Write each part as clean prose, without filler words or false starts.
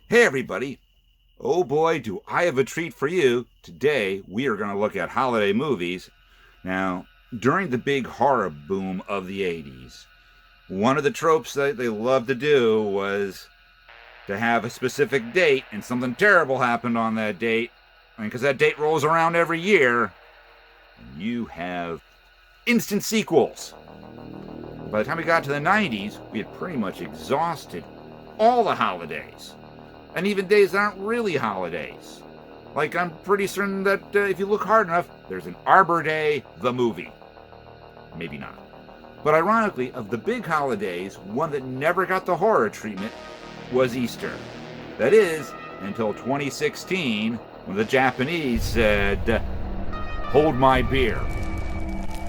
Hey everybody! Oh boy, do I have a treat for you. Today we are going to look at holiday movies. Now, during the big horror boom of the 80s, one of the tropes that they loved to do was to have a specific date and something terrible happened on that date. Because that date rolls around every year, and you have instant sequels. By the time we got to the 90s, we had pretty much exhausted all the holidays. And even days that aren't really holidays. Like, I'm pretty certain that if you look hard enough, there's an Arbor Day, the movie. Maybe not. But ironically, of the big holidays, one that never got the horror treatment was Easter. That is, until 2016, when the Japanese said, "Hold my beer."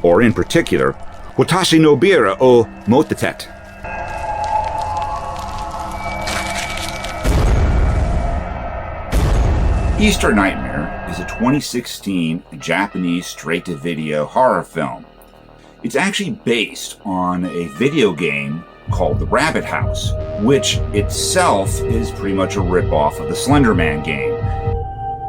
Or in particular, "Watashi no bira o motetete." Easter Nightmare is a 2016 Japanese straight-to-video horror film. It's actually based on a video game called The Rabbit House, which itself is pretty much a rip-off of the Slender Man game.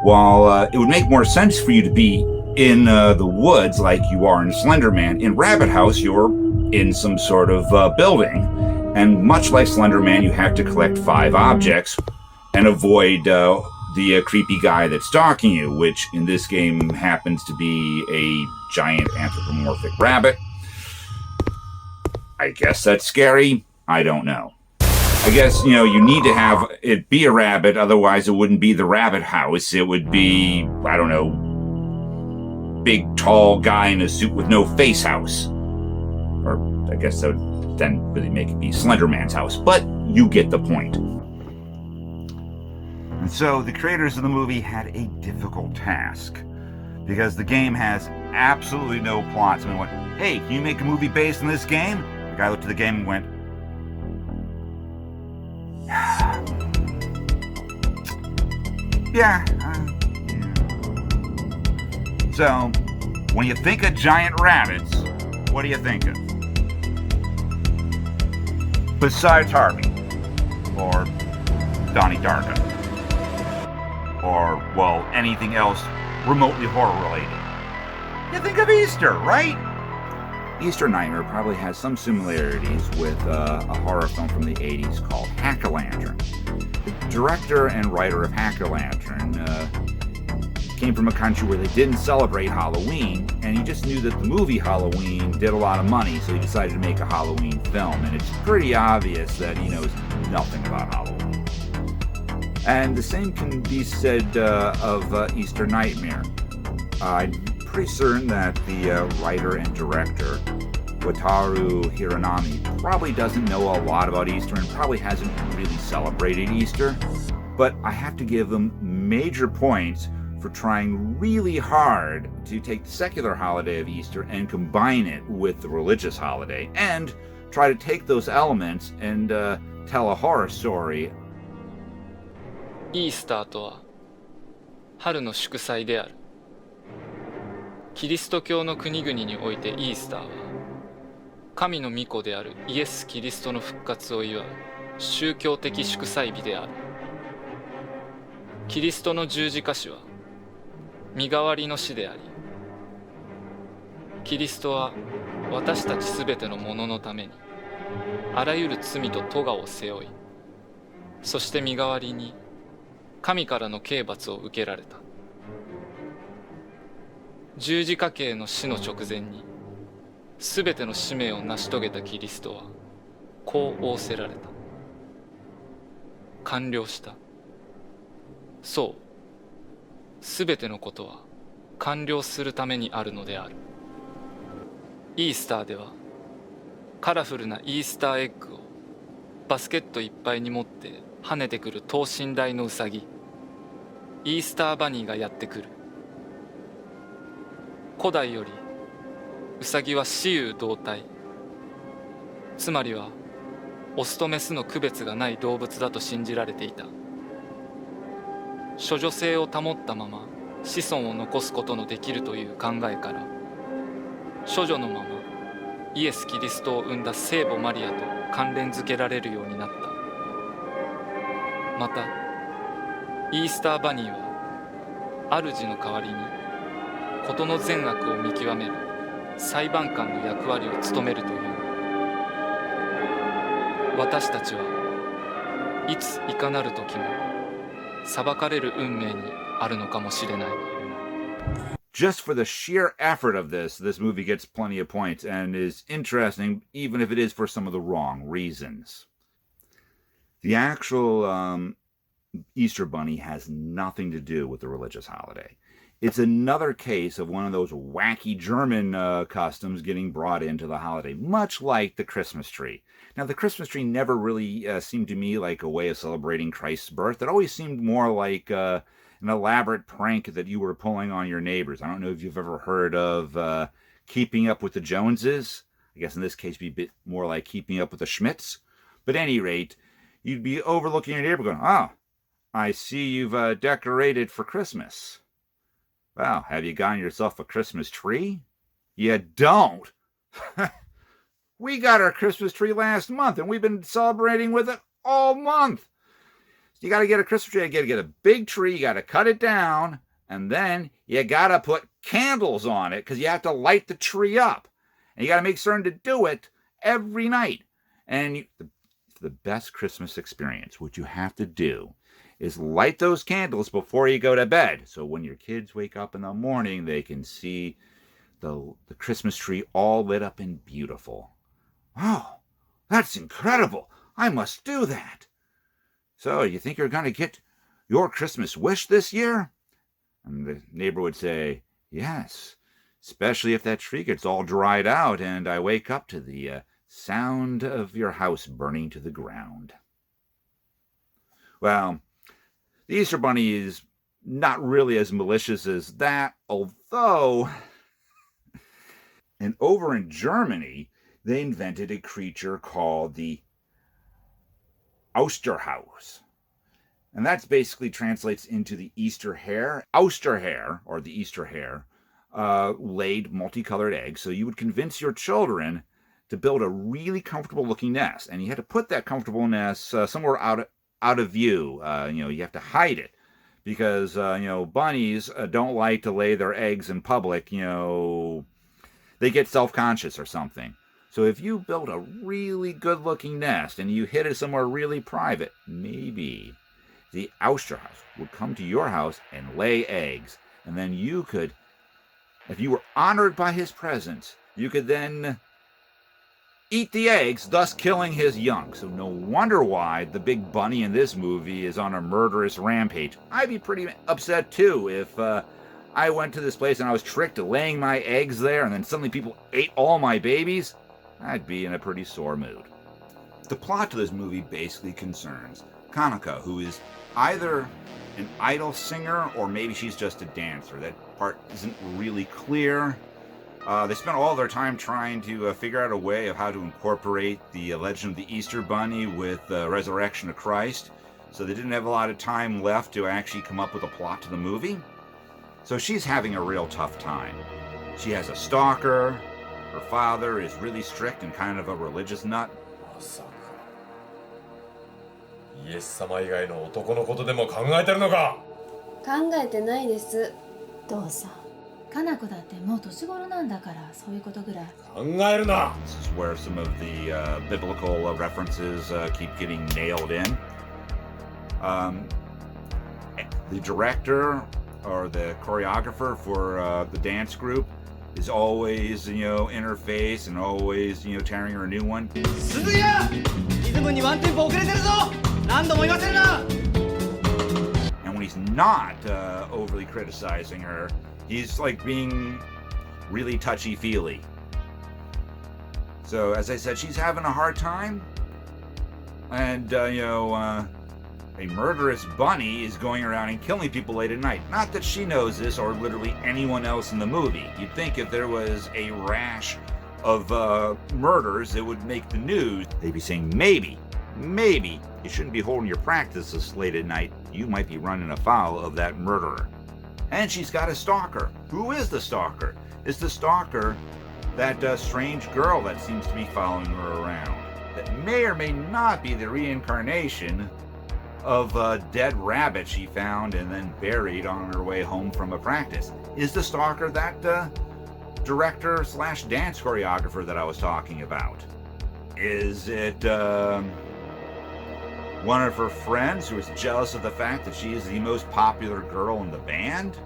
While it would make more sense for you to be in the woods like you are in Slender Man, in Rabbit House you're in some sort of building, and much like Slender Man, you have to collect 5 objects and avoid the creepy guy that's stalking you, which in this game happens to be a giant anthropomorphic rabbit. I guess that's scary. I don't know. I guess, you need to have it be a rabbit, otherwise it wouldn't be the Rabbit House. It would be, I don't know, big, tall guy in a suit with no face house. Or I guess that would then really make it be Slender Man's house. But you get the point. And so the creators of the movie had a difficult task, because the game has absolutely no plot. Someone went, "Hey, can you make a movie based on this game?" The guy looked at the game and went, yeah. So, when you think of giant rabbits, what do you think of? Besides Harvey, or Donnie Darko, or, well, anything else remotely horror-related. You think of Easter, right? Easter Nightmare probably has some similarities with a horror film from the 80s called Hack-O-Lantern. The director and writer of Hack-O-Lantern came from a country where they didn't celebrate Halloween, and he just knew that the movie Halloween did a lot of money, so he decided to make a Halloween film, and it's pretty obvious that he knows nothing about Halloween. And the same can be said of Easter Nightmare. I'm pretty certain that the writer and director, Wataru Hironami, probably doesn't know a lot about Easter and probably hasn't really celebrated Easter. But I have to give them major points for trying really hard to take the secular holiday of Easter and combine it with the religious holiday, and try to take those elements and tell a horror story. イースターとは春の祝祭である。キリスト教の国々においてイースターは神の御子であるイエス・キリストの復活を祝う宗教的祝祭日である。キリストの十字架死は身代わりの死であり、キリストは私たちすべてのもののためにあらゆる罪と咎を背負い、そして身代わりに神からの刑罰を受けられた。十字架刑の死の直前にすべての使命を成し遂げたキリストはこう仰せられた。完了した。そう、すべてのことは完了するためにあるのである。イースターではカラフルなイースターエッグをバスケットいっぱいに持って跳ねてくる等身大のウサギ、イースターバニーがやってくる。古代よりウサギは雌雄同体、つまりはオスとメスの区別がない動物だと信じられていた。処女性を保ったまま子孫を残すことのできるという考えから、処女のままイエス・キリストを生んだ聖母マリアと関連づけられるようになった。またイースターバニーは主の代わりに事の善悪を見極める裁判官の役割を務めるという。私たちはいついかなる時も裁かれる運命にあるのかもしれない。Just for the sheer effort of this movie gets plenty of points and is interesting, even if it is for some of the wrong reasons. The actual Easter Bunny has nothing to do with the religious holiday. It's another case of one of those wacky German customs getting brought into the holiday, much like the Christmas tree. Now, the Christmas tree never really seemed to me like a way of celebrating Christ's birth. It always seemed more like an elaborate prank that you were pulling on your neighbors. I don't know if you've ever heard of Keeping Up with the Joneses. I guess in this case, it'd be a bit more like Keeping Up with the Schmidts. But at any rate, you'd be overlooking your neighbor going, "Oh, I see you've decorated for Christmas. Well, have you gotten yourself a Christmas tree? You don't. We got our Christmas tree last month, and we've been celebrating with it all month. You got to get a Christmas tree. You got to get a big tree. You got to cut it down, and then you got to put candles on it because you have to light the tree up. And you got to make certain to do it every night. And for the best Christmas experience, what you have to do is light those candles before you go to bed. So when your kids wake up in the morning, they can see the Christmas tree all lit up and beautiful. Oh, that's incredible. I must do that. So you think you're going to get your Christmas wish this year? And the neighbor would say, yes, especially if that tree gets all dried out and I wake up to the sound of your house burning to the ground. Well, the Easter Bunny is not really as malicious as that, although, and over in Germany, they invented a creature called the Osterhaus. And that basically translates into the Easter hare. Osterhare, or the Easter hare, laid multicolored eggs. So you would convince your children to build a really comfortable looking nest. And you had to put that comfortable nest somewhere out of view. You have to hide it because, bunnies don't like to lay their eggs in public. They get self-conscious or something. So if you build a really good-looking nest and you hid it somewhere really private, maybe the Osterhaus would come to your house and lay eggs. And then you could, if you were honored by his presence, you could then eat the eggs, thus killing his young. So no wonder why the big bunny in this movie is on a murderous rampage. I'd be pretty upset too if I went to this place and I was tricked to laying my eggs there and then suddenly people ate all my babies. I'd be in a pretty sore mood. The plot to this movie basically concerns Kanaka, who is either an idol singer or maybe she's just a dancer. That part isn't really clear. They spent all their time trying to figure out a way of how to incorporate the legend of the Easter Bunny with the resurrection of Christ. So they didn't have a lot of time left to actually come up with a plot to the movie. So she's having a real tough time. She has a stalker. Her father is really strict and kind of a religious nut. まさかイエス様以外の男のことでも考えてるのか。考えてないです。どうさ、かな子だってもう年頃なんだからそういうことぐらい。考えるな。 This is where some of the biblical references keep getting nailed in. The director or the choreographer for the dance group is always, in her face and always, tearing her a new one. 鈴木や！リズムにワンテンポ遅れてるぞ！何度も言わせるな！ And when he's not overly criticizing her, he's like being really touchy-feely. So, as I said, she's having a hard time. And, a murderous bunny is going around and killing people late at night. Not that she knows this or literally anyone else in the movie. You'd think if there was a rash of murders, it would make the news. They'd be saying, maybe you shouldn't be holding your practices late at night. You might be running afoul of that murderer. And she's got a stalker. Who is the stalker? Is the stalker that strange girl that seems to be following her around? That may or may not be the reincarnation of a dead rabbit she found and then buried on her way home from a practice. Is the stalker that director slash dance choreographer that I was talking about? Is it one of her friends who is jealous of the fact that she is the most popular girl in the band?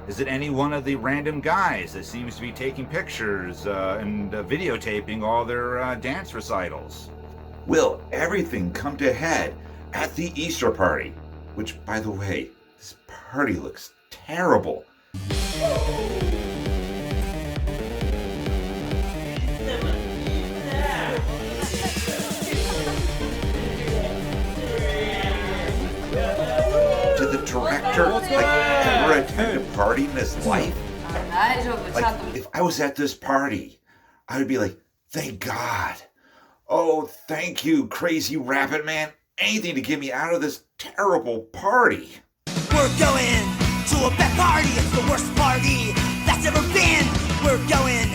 Is it any one of the random guys that seems to be taking pictures and videotaping all their dance recitals? Will everything come to a head at the Easter party? Which, by the way, this party looks terrible. Did the director ever attend a party in his life? Like, if I was at this party, I would be like, thank God. Oh, thank you, crazy rabbit man. Anything to get me out of this terrible party. We're going to a bad party. It's the worst party that's ever been. We're going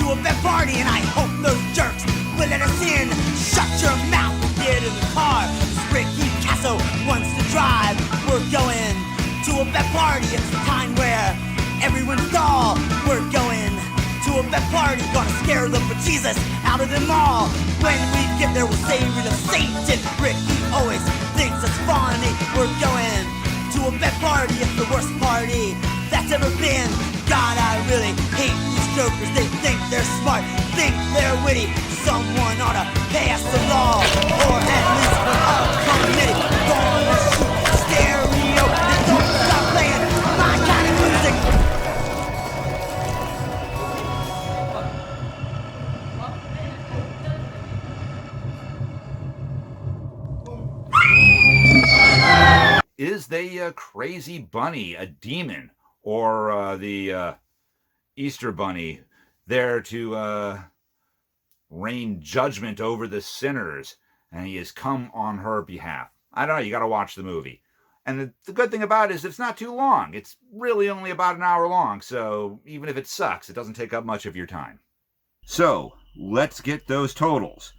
to a bad party, and I hope those jerks will let us in. Shut your mouth and get in the car. Ricky Casso wants to drive. We're going to a bad party. It's the kind where everyone's dull. We're going to a bad party, gonna scare the bejesus out of them all. When we get there, we'll say we love Satan. Ricky always thinks it's funny. We're going to a bad party. It's the worst party that's ever been. God, I really hate these jokers. They think they're smart, think they're witty. Someone ought to pass the law, or at least a committee. Gonna shoot stereo and don't stop playing my kind of music. Is the crazy bunny a demon, or the Easter bunny there to rain judgment over the sinners, and he has come on her behalf? I don't know. You got to watch the movie. And the good thing about it is it's not too long. It's really only about an hour long, so even if it sucks, it doesn't take up much of your time. So, let's get those totals.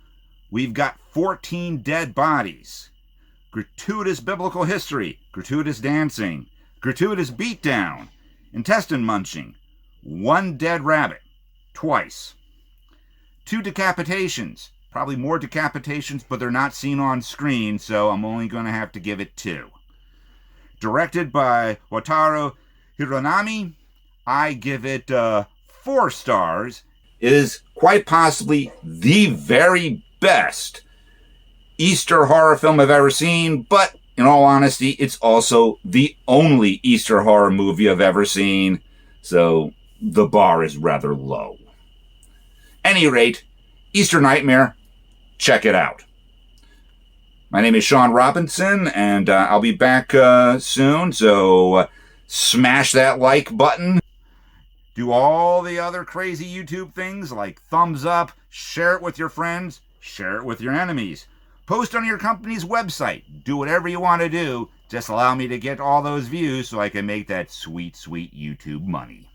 We've got 14 dead bodies. Gratuitous biblical history, gratuitous dancing, gratuitous beatdown, intestine munching, 1 dead rabbit, twice. 2 decapitations, probably more decapitations, but they're not seen on screen, so I'm only going to have to give it 2. Directed by Wataru Hironami, I give it 4 stars. It is quite possibly the very best Easter horror film I've ever seen, but in all honesty, it's also the only Easter horror movie I've ever seen, so the bar is rather low. Any rate, Easter Nightmare, check it out. My name is Sean Robinson, and I'll be back soon, so smash that like button. Do all the other crazy YouTube things like thumbs up, share it with your friends, share it with your enemies. Post on your company's website. Do whatever you want to do. Just allow me to get all those views so I can make that sweet, sweet YouTube money.